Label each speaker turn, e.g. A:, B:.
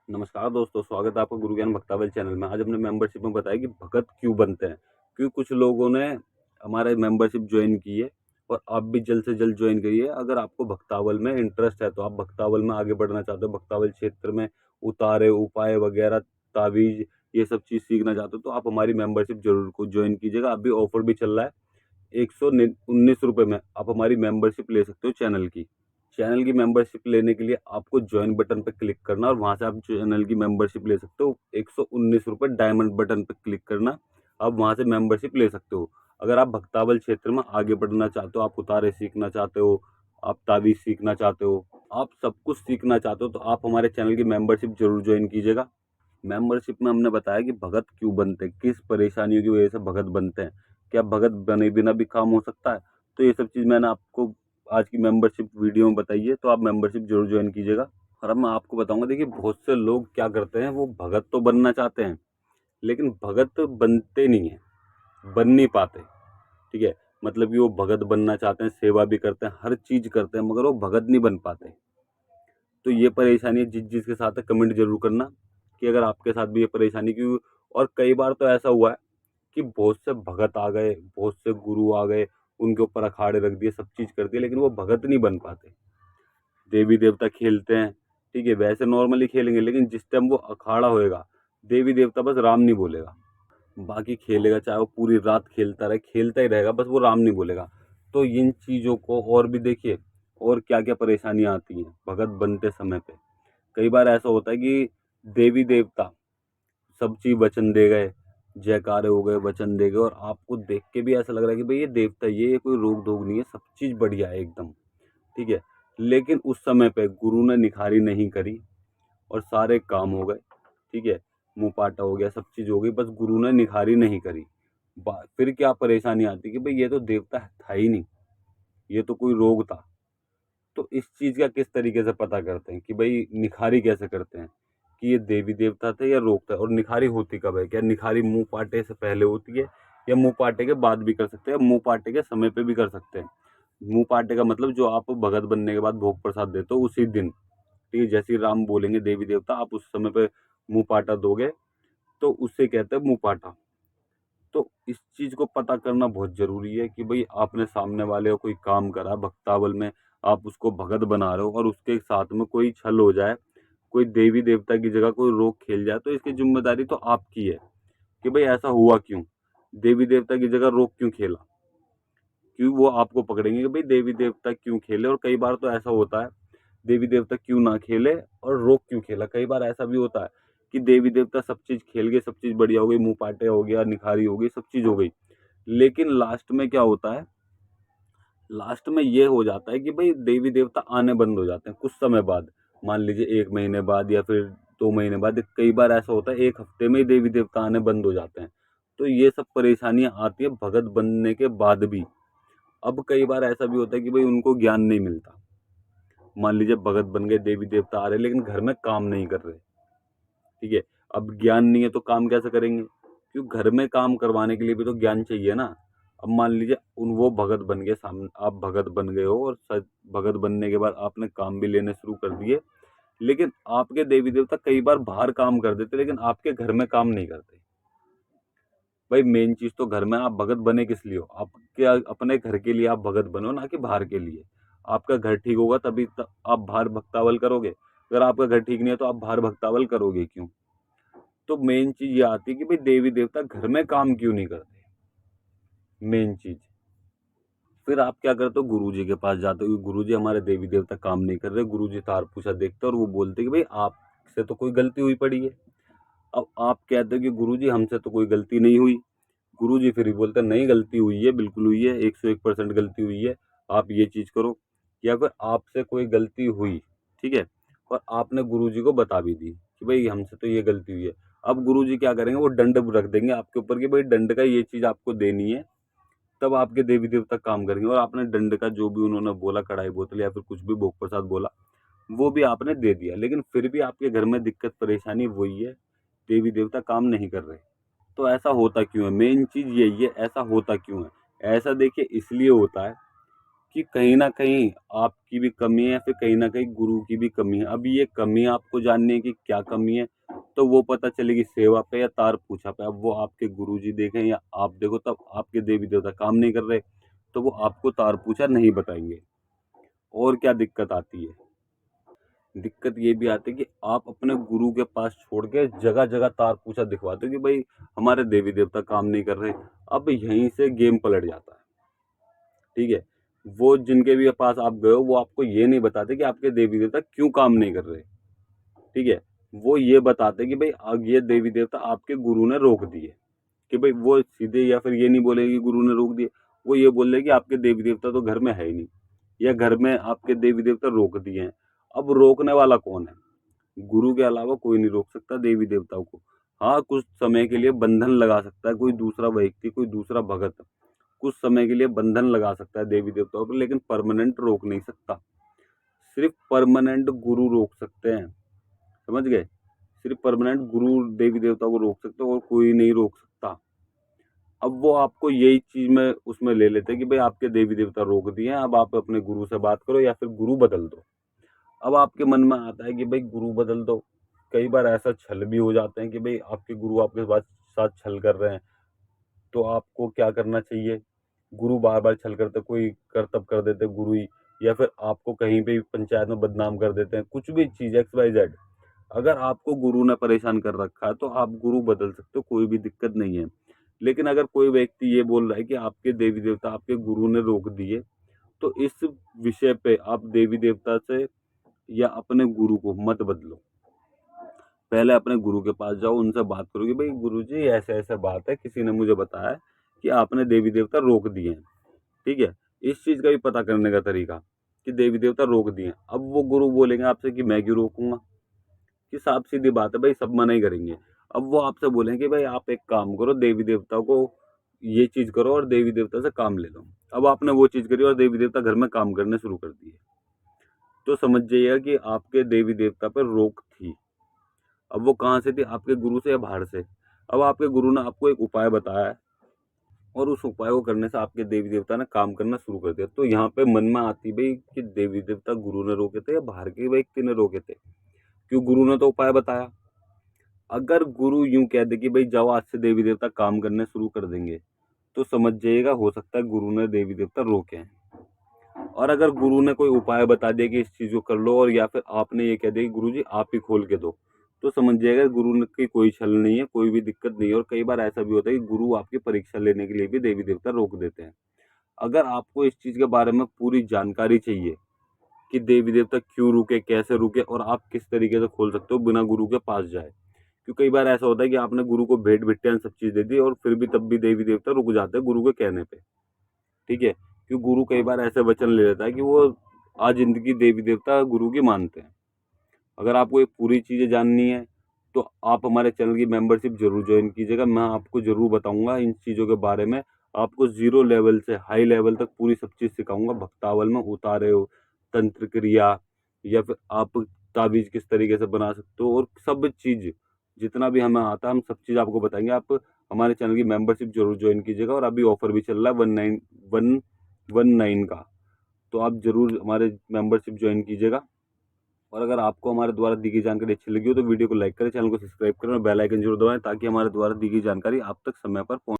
A: नमस्कार दोस्तों, स्वागत है आपका गुरु ज्ञान भक्तावल चैनल में। आज हमने मेंबरशिप में बताया कि भगत क्यों बनते हैं। क्योंकि कुछ लोगों ने हमारे मेंबरशिप ज्वाइन की है और आप भी जल्द से जल्द ज्वाइन करिए। अगर आपको भक्तावल में इंटरेस्ट है तो आप भक्तावल में आगे बढ़ना चाहते हो, भक्तावल क्षेत्र में उतारे उपाय वगैरह, तावीज, ये सब चीज़ सीखना चाहते हो तो आप हमारी मेंबरशिप जरूर को ज्वाइन कीजिएगा। अभी ऑफर भी चल रहा है, 119 रुपये में आप हमारी मेंबरशिप ले सकते हो। चैनल की मेंबरशिप लेने के लिए आपको ज्वाइन बटन पर क्लिक करना और वहां से आप चैनल की मेंबरशिप ले सकते हो। 119 रुपये डायमंड बटन पर क्लिक करना, आप वहां से मेंबरशिप ले सकते हो। अगर आप भक्तावल क्षेत्र में आगे बढ़ना चाहते हो, आप उतारे सीखना चाहते हो, आप तावीज सीखना चाहते हो, आप सब कुछ सीखना चाहते हो तो आप हमारे चैनल की मेंबरशिप जरूर ज्वाइन कीजिएगा। मेंबरशिप में हमने बताया कि भगत क्यों बनते हैं, किस परेशानियों की वजह से भगत बनते हैं, क्या भगत बने बिना भी काम हो सकता है। तो ये सब चीज़ मैंने आपको आज की मेंबरशिप वीडियो में बताई है, तो आप मेंबरशिप जरूर ज्वाइन कीजिएगा। और अब मैं आपको बताऊंगा, देखिए बहुत से लोग क्या करते हैं, वो भगत तो बनना चाहते हैं लेकिन भगत बनते नहीं है, बन नहीं पाते। ठीक है, मतलब कि वो भगत बनना चाहते हैं, सेवा भी करते हैं, हर चीज करते हैं, मगर वो भगत नहीं बन पाते। तो ये परेशानी जिस जिसके साथ है कमेंट जरूर करना कि अगर आपके साथ भी ये परेशानी क्यों। और कई बार तो ऐसा हुआ है कि बहुत से भगत आ गए, बहुत से गुरु आ गए, उनके ऊपर अखाड़े रख दिए, सब चीज कर दिए, लेकिन वो भगत नहीं बन पाते। देवी देवता खेलते हैं, ठीक है, वैसे नॉर्मली खेलेंगे, लेकिन जिस टाइम वो अखाड़ा होएगा, देवी देवता बस राम नहीं बोलेगा, बाकी खेलेगा, चाहे वो पूरी रात खेलता रहे, खेलता ही रहेगा, बस वो राम नहीं बोलेगा। तो इन चीजों को और भी देखिए, और क्या क्या परेशानियां आती हैं भगत बनते समय पे। कई बार ऐसा होता है कि देवी देवता सब चीज वचन दे गए, जयकारे हो गए, वचन दे गए, और आपको देख के भी ऐसा लग रहा है कि भाई ये देवता, ये कोई रोक धोक नहीं है, सब चीज बढ़िया है एकदम। ठीक है, लेकिन उस समय पे गुरु ने निखारी नहीं करी और सारे काम हो गए। ठीक है, मुंह पाटा हो गया, सब चीज हो गई, बस गुरु ने निखारी नहीं करी। फिर क्या परेशानी आती कि भाई ये तो देवता था ही नहीं, ये तो कोई रोग था। तो इस चीज का किस तरीके से पता करते हैं कि भाई निखारी कैसे करते हैं कि ये देवी देवता थे या रोग था। और निखारी होती कब है, क्या निखारी मुंह पाटे से पहले होती है या मुंह पाटे के बाद भी कर सकते हैं, मुंह पाटे के समय पे भी कर सकते हैं। मुंह पाटे का मतलब जो आप भगत बनने के बाद भोग प्रसाद देते हो उसी दिन। ठीक है, जैसे ही राम बोलेंगे देवी देवता, आप उस समय पे मुंह पाटा दोगे, तो उससे कहते हैं मुंह पाटा। तो इस चीज को पता करना बहुत जरूरी है कि भाई आपने सामने वाले को कोई काम करा भक्तावल में, आप उसको भगत बना रहे हो और उसके साथ में कोई छल हो जाए, कोई देवी देवता की जगह कोई रोग खेल जाए, तो इसकी जिम्मेदारी तो आपकी है कि भाई ऐसा हुआ क्यों, देवी देवता की जगह रोग क्यों खेला। क्यों वो आपको पकड़ेंगे कि भाई देवी देवता क्यों खेले। और कई बार तो ऐसा होता है, देवी देवता क्यों ना खेले और रोग क्यों खेला। कई बार ऐसा भी होता है कि देवी देवता सब चीज खेल गए, सब चीज बढ़िया हो गई, मुंह पाटे हो गया, निखारी हो गई, सब चीज हो गई, लेकिन लास्ट में क्या होता है, लास्ट में ये हो जाता है कि भाई देवी देवता आने बंद हो जाते हैं कुछ समय बाद। मान लीजिए 1 महीने बाद या फिर 2 महीने बाद, कई बार ऐसा होता है 1 हफ्ते में ही देवी देवता आने बंद हो जाते हैं। तो ये सब परेशानियां आती है भगत बनने के बाद भी। अब कई बार ऐसा भी होता है कि भाई उनको ज्ञान नहीं मिलता। मान लीजिए भगत बन गए, देवी देवता आ रहे, लेकिन घर में काम नहीं कर रहे। ठीक है, अब ज्ञान नहीं है तो काम कैसे करेंगे, क्योंकि घर में काम करवाने के लिए भी तो ज्ञान चाहिए ना। अब मान लीजिए उन वो भगत बन गए, सामने आप भगत बन गए हो, और भगत बनने के बाद आपने काम भी लेने शुरू कर दिए, लेकिन आपके देवी देवता कई बार बाहर काम कर देते, लेकिन आपके घर में काम नहीं करते। भाई मेन चीज तो घर में आप भगत बने किस लिए हो, आपके अपने घर के लिए आप भगत बनो, ना कि बाहर के लिए। आपका घर ठीक होगा तभी आप बाहर भक्तावल करोगे। अगर आपका घर ठीक नहीं है तो आप बाहर भक्तावल करोगे क्यों। तो मेन चीज ये आती है कि भाई देवी देवता घर में काम क्यों नहीं करते, मेन चीज। फिर आप क्या करते हो, गुरु जी के पास जाते हो, गुरु जी हमारे देवी देवता काम नहीं कर रहे, गुरु जी तार पूछा देखते और वो बोलते कि भाई आपसे तो कोई गलती हुई पड़ी है। अब आप कहते हो कि गुरु जी हमसे तो कोई गलती नहीं हुई। गुरु जी फिर भी बोलते हैं नहीं, गलती हुई है, बिल्कुल हुई है, 101% गलती हुई है, आप ये चीज करो। या फिर आपसे कोई गलती हुई, ठीक है, और आपने गुरु जी को बता भी दी कि भाई हमसे तो ये गलती हुई है। अब गुरु जी क्या करेंगे, वो दंड रख देंगे आपके ऊपर कि भाई दंड का ये चीज आपको देनी है, तब आपके देवी देवता काम करेंगे। और आपने दंड का जो भी उन्होंने बोला, कढ़ाई बोतल या फिर कुछ भी भोग प्रसाद बोला, वो भी आपने दे दिया, लेकिन फिर भी आपके घर में दिक्कत परेशानी वही है, देवी देवता काम नहीं कर रहे। तो ऐसा होता क्यों है, मेन चीज यही है, ऐसा होता क्यों है। ऐसा देखिए इसलिए होता है कि कहीं न कहीं आपकी भी कमी है या फिर कहीं न कहीं गुरु की भी कमी है। अब ये कमी आपको जाननी है कि क्या कमी है, तो वो पता चलेगी सेवा पे या तार पूछा पे। अब वो आपके गुरुजी देखें या आप देखो, तब आपके देवी-देवता काम नहीं कर रहे, तो वो आपको तार पूछा नहीं बताएँगे। और क्या दिक्कत आती है? दिक्कत ये भी आती है कि आप अपने गुरु के पास छोड़ के जगह-जगह तार पूछा दिखवाते हो कि भाई हमारे देवी-देवता काम नहीं कर रहे। अब यहीं से गेम पलट जाता है, ठीक है? वो जिनके भी पास आप गए हो, वो आपको ये नहीं बताते कि आपके देवी-देवता क्यों काम नहीं कर रहे, ठीक है? वो ये बताते कि भाई ये देवी-देवता आपके गुरु ने रोक दिए, कि भाई वो सीधे या फिर ये नहीं बोलेंगे कि गुरु ने रोक दिए, वो ये बोल रहे कि आपके देवी-देवता तो घर में है ही नहीं, या घर में आपके देवी-देवता रोक दिए हैं। अब रोकने वाला कौन है? गुरु के अलावा कोई नहीं रोक सकता देवी देवताओं को। हाँ, कुछ समय के लिए बंधन लगा सकता है कोई दूसरा व्यक्ति, कोई दूसरा भगत, कुछ समय के लिए बंधन लगा सकता है देवी देवताओं पर, लेकिन परमानेंट रोक नहीं सकता। सिर्फ परमानेंट गुरु रोक सकते हैं, समझ गए? सिर्फ परमानेंट गुरु देवी देवताओं को रोक सकते हैं और कोई नहीं रोक सकता। अब वो आपको यही चीज में उसमें ले लेते हैं कि भाई आपके देवी देवता रोक दिए हैं, अब आप अपने गुरु से बात करो या फिर गुरु बदल दो। अब आपके मन में आता है कि भाई गुरु बदल दो। कई बार ऐसा छल भी हो जाते हैं कि भाई आपके गुरु आपके साथ छल कर रहे हैं, तो आपको क्या करना चाहिए? गुरु बार बार छल करते, कोई करतब कर देते गुरु ही, या फिर आपको कहीं पे भी पंचायत में बदनाम कर देते हैं, कुछ भी चीज XYZ। अगर आपको गुरु ने परेशान कर रखा है तो आप गुरु बदल सकते हो, कोई भी दिक्कत नहीं है। लेकिन अगर कोई व्यक्ति ये बोल रहा है कि आपके देवी देवता आपके गुरु ने रोक दिए, तो इस विषय पे आप देवी देवता से या अपने गुरु को मत बदलो। पहले अपने गुरु के पास जाओ, उनसे बात करो कि भाई गुरुजी ऐसे ऐसे बात है, किसी ने मुझे बताया कि आपने देवी देवता रोक दिए हैं, ठीक है? इस चीज का भी पता करने का तरीका कि देवी देवता रोक दिए हैं। अब वो गुरु बोलेंगे आपसे कि मैं क्यों रोकूंगा, कि साफ सीधी बात है भाई, सब मना ही करेंगे। अब वो आपसे बोलेंगे कि भाई आप एक काम करो, देवी देवता को ये चीज करो और देवी देवता से काम ले लो। अब आपने वो चीज करी और देवी देवता घर में काम करने शुरू कर दिए, तो समझ जाइएगा कि आपके देवी देवता पर रोक थी। अब वो कहाँ से थी? आपके गुरु से या बाहर से? अब आपके गुरु ने आपको एक उपाय बताया है और उस उपाय को करने से आपके देवी देवता ने काम करना शुरू कर दिया। तो यहाँ पे मन में आती भाई कि देवी देवता गुरु ने रोके थे या बाहर के व्यक्ति ने रोके थे? क्यों? गुरु ने तो उपाय बताया। अगर गुरु यूं कह दे कि भाई जाओ आज से देवी देवता काम करने शुरू कर देंगे, तो समझ जाइएगा हो सकता है गुरु ने देवी देवता रोके हैं। और अगर गुरु ने कोई उपाय बता दिया कि इस चीज को कर लो, और या फिर आपने ये कह दिया कि गुरु जी आप ही खोल के दो, तो समझ जाइएगा गुरु की कोई छल नहीं है, कोई भी दिक्कत नहीं है। और कई बार ऐसा भी होता है कि गुरु आपकी परीक्षा लेने के लिए भी देवी देवता रोक देते हैं। अगर आपको इस चीज के बारे में पूरी जानकारी चाहिए कि देवी देवता क्यों रुके, कैसे रुके, और आप किस तरीके से खोल सकते हो बिना गुरु के पास जाए, क्योंकि कई बार ऐसा होता है कि आपने गुरु को भेंट भिट्टियां सब चीज दे दी और फिर भी तब भी देवी देवता रुक जाते हैं गुरु के कहने पे, ठीक है? क्योंकि गुरु कई बार ऐसे वचन ले लेता है कि वो आज जिंदगी देवी देवता गुरु की मानते हैं। अगर आपको ये पूरी चीजें जाननी है तो आप हमारे चैनल की मेंबरशिप जरूर ज्वाइन कीजिएगा। मैं आपको जरूर बताऊंगा इन चीजों के बारे में। आपको जीरो लेवल से हाई लेवल तक पूरी सब चीज सिखाऊंगा। भक्तावल में उतारे हो, तंत्र क्रिया, या फिर आप ताबीज किस तरीके से बना सकते हो, और सब चीज जितना भी हमें आता है हम सब चीज आपको बताएंगे। आप हमारे चैनल की मेंबरशिप जरूर ज्वाइन कीजिएगा। और अभी ऑफर भी चल रहा है 119 का, तो आप जरूर हमारे मेंबरशिप ज्वाइन कीजिएगा। और अगर आपको हमारे द्वारा दी गई जानकारी अच्छी लगी हो तो वीडियो को लाइक करें, चैनल को सब्सक्राइब करें और बेल आइकन जरूर दबाएं, ताकि हमारे द्वारा दी गई जानकारी आप तक समय पर पहुंच